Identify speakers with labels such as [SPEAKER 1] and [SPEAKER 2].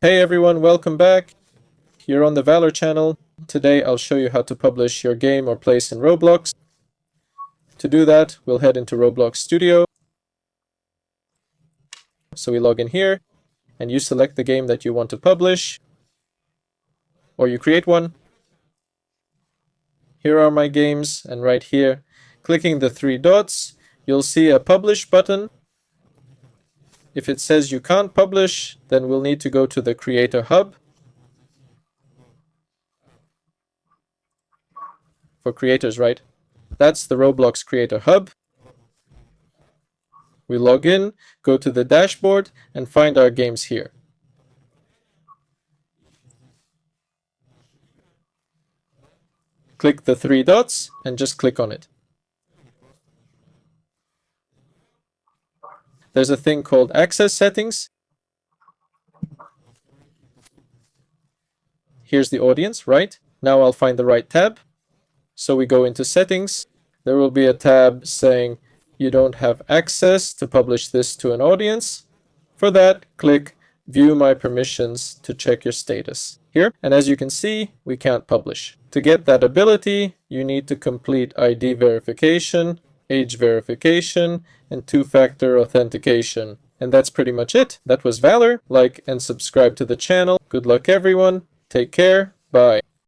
[SPEAKER 1] Hey everyone, welcome back. You're on the Valor channel. Today I'll show you how to publish your game or place in Roblox. To do that, we'll head into Roblox Studio. So we log in here, and you select the game that you want to publish, or you create one. Here are my games, and right here, clicking the three dots, you'll see a Publish button. If it says you can't publish, then we'll need to go to the Creator Hub. For creators, right? That's the Roblox Creator Hub. We log in, go to the dashboard, and find our games here. Click the three dots and just click on it. There's a thing called Access Settings. Here's the audience, right? Now I'll find the right tab. So we go into Settings. There will be a tab saying you don't have access to publish this to an audience. For that, click View My Permissions to check your status here. And as you can see, we can't publish. To get that ability, you need to complete ID verification, age verification, and two-factor authentication. And that's pretty much it. That was Valor. Like and subscribe to the channel. Good luck everyone. Take care. Bye.